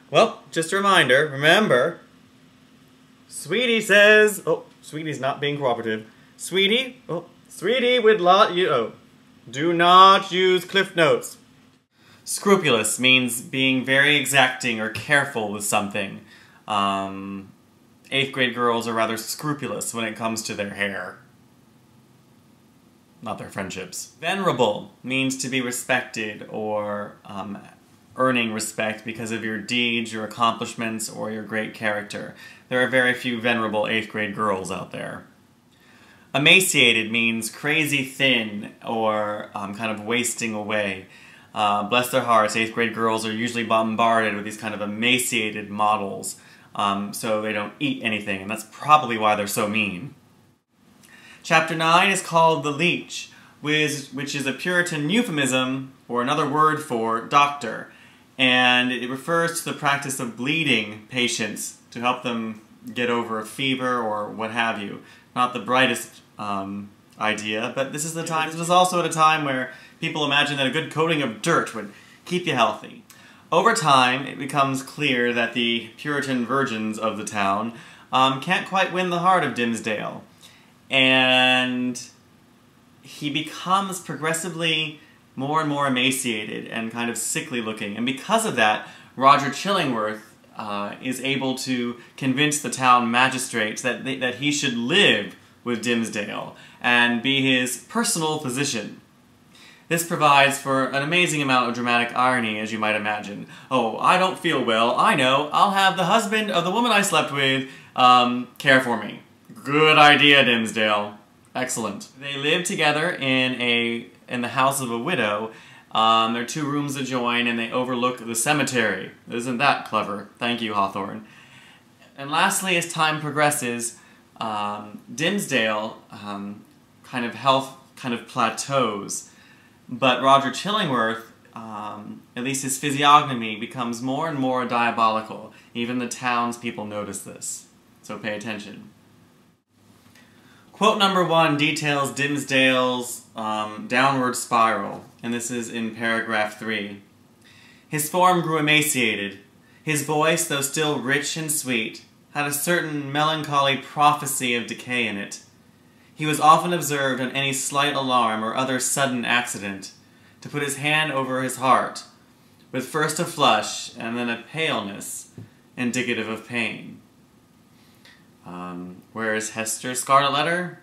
Well, just a reminder, remember, Sweetie says, oh, Sweetie's not being cooperative. Sweetie would do not use Cliff Notes. Scrupulous means being very exacting or careful with something. 8th grade girls are rather scrupulous when it comes to their hair. Not their friendships. Venerable means to be respected or earning respect because of your deeds, your accomplishments, or your great character. There are very few venerable 8th grade girls out there. Emaciated means crazy thin or kind of wasting away. Bless their hearts, 8th grade girls are usually bombarded with these kind of emaciated models, so they don't eat anything, and that's probably why they're so mean. Chapter 9 is called the Leech, which is a Puritan euphemism, or another word for doctor, and it refers to the practice of bleeding patients to help them get over a fever or what have you. Not the brightest idea, but this is the time. This was also at a time where people imagined that a good coating of dirt would keep you healthy. Over time, it becomes clear that the Puritan virgins of the town can't quite win the heart of Dimsdale, and he becomes progressively more and more emaciated and kind of sickly looking, and because of that, Roger Chillingworth is able to convince the town magistrates that he should live with Dimsdale and be his personal physician. This provides for an amazing amount of dramatic irony, as you might imagine. Oh, I don't feel well. I know. I'll have the husband of the woman I slept with care for me. Good idea, Dimsdale. Excellent. They live together in the house of a widow. Their 2 rooms adjoin, and they overlook the cemetery. Isn't that clever? Thank you, Hawthorne. And lastly, as time progresses, Dimsdale kind of health kind of plateaus, but Roger Chillingworth, at least his physiognomy, becomes more and more diabolical. Even the townspeople notice this, so pay attention. Quote number 1 details Dimsdale's downward spiral, and this is in paragraph 3. His form grew emaciated. His voice, though still rich and sweet, had a certain melancholy prophecy of decay in it. He was often observed on any slight alarm or other sudden accident to put his hand over his heart, with first a flush and then a paleness indicative of pain. Whereas Hester's Scarlet Letter,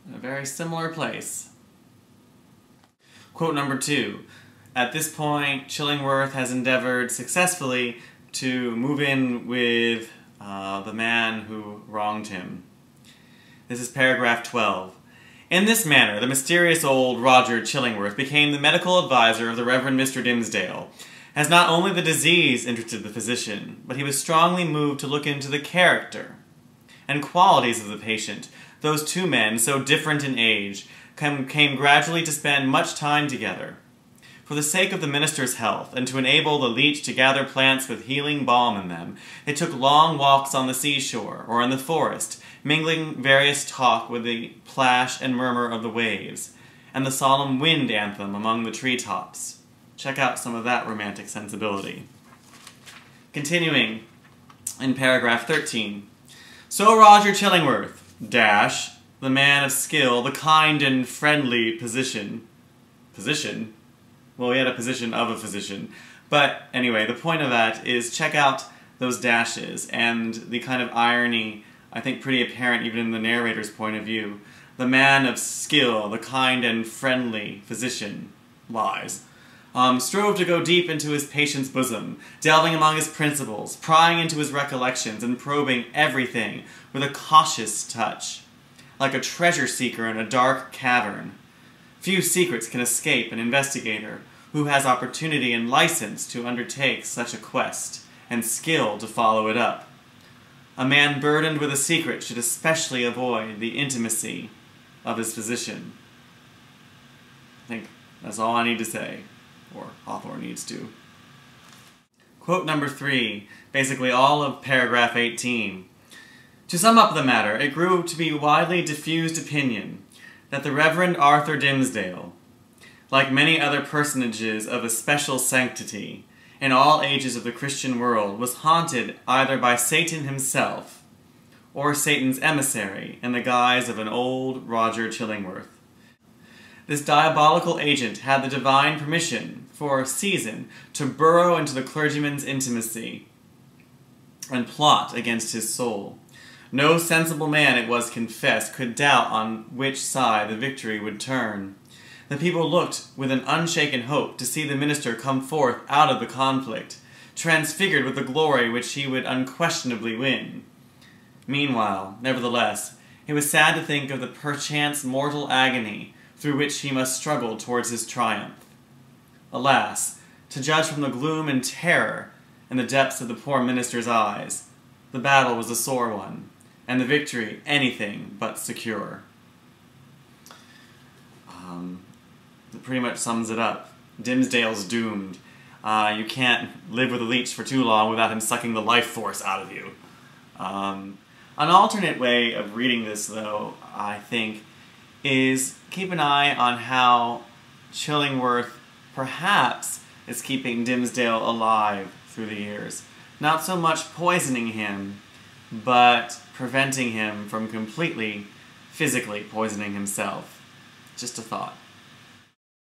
in a very similar place. Quote number 2. At this point, Chillingworth has endeavored successfully to move in with the man who wronged him. This is paragraph 12. In this manner, the mysterious old Roger Chillingworth became the medical advisor of the Reverend Mr. Dimsdale, as not only the disease interested the physician, but he was strongly moved to look into the character and qualities of the patient. Those 2 men, so different in age, came gradually to spend much time together. For the sake of the minister's health, and to enable the leech to gather plants with healing balm in them, they took long walks on the seashore, or in the forest, mingling various talk with the plash and murmur of the waves, and the solemn wind anthem among the treetops. Check out some of that romantic sensibility. Continuing in paragraph 13. So Roger Chillingworth, dash, the man of skill, the kind and friendly physician. Physician? Well, he had a position of a physician. But anyway, the point of that is check out those dashes and the kind of irony, I think pretty apparent even in the narrator's point of view. The man of skill, the kind and friendly physician, lies. Strove to go deep into his patient's bosom, delving among his principles, prying into his recollections, and probing everything with a cautious touch, like a treasure seeker in a dark cavern. Few secrets can escape an investigator who has opportunity and license to undertake such a quest, and skill to follow it up. A man burdened with a secret should especially avoid the intimacy of his physician. I think that's all I need to say. Or Hawthorne needs to. Quote number 3, basically all of paragraph 18. To sum up the matter, it grew to be widely diffused opinion that the Reverend Arthur Dimsdale, like many other personages of especial sanctity, in all ages of the Christian world was haunted either by Satan himself or Satan's emissary in the guise of an old Roger Chillingworth. This diabolical agent had the divine permission, for a season, to burrow into the clergyman's intimacy and plot against his soul. No sensible man, it was confessed, could doubt on which side the victory would turn. The people looked with an unshaken hope to see the minister come forth out of the conflict, transfigured with the glory which he would unquestionably win. Meanwhile, nevertheless, it was sad to think of the perchance mortal agony through which he must struggle towards his triumph. Alas, to judge from the gloom and terror in the depths of the poor minister's eyes, the battle was a sore one, and the victory anything but secure. That pretty much sums it up. Dimsdale's doomed. You can't live with a leech for too long without him sucking the life force out of you. An alternate way of reading this, though, I think, is keep an eye on how Chillingworth perhaps is keeping Dimsdale alive through the years. Not so much poisoning him, but preventing him from completely, physically poisoning himself. Just a thought.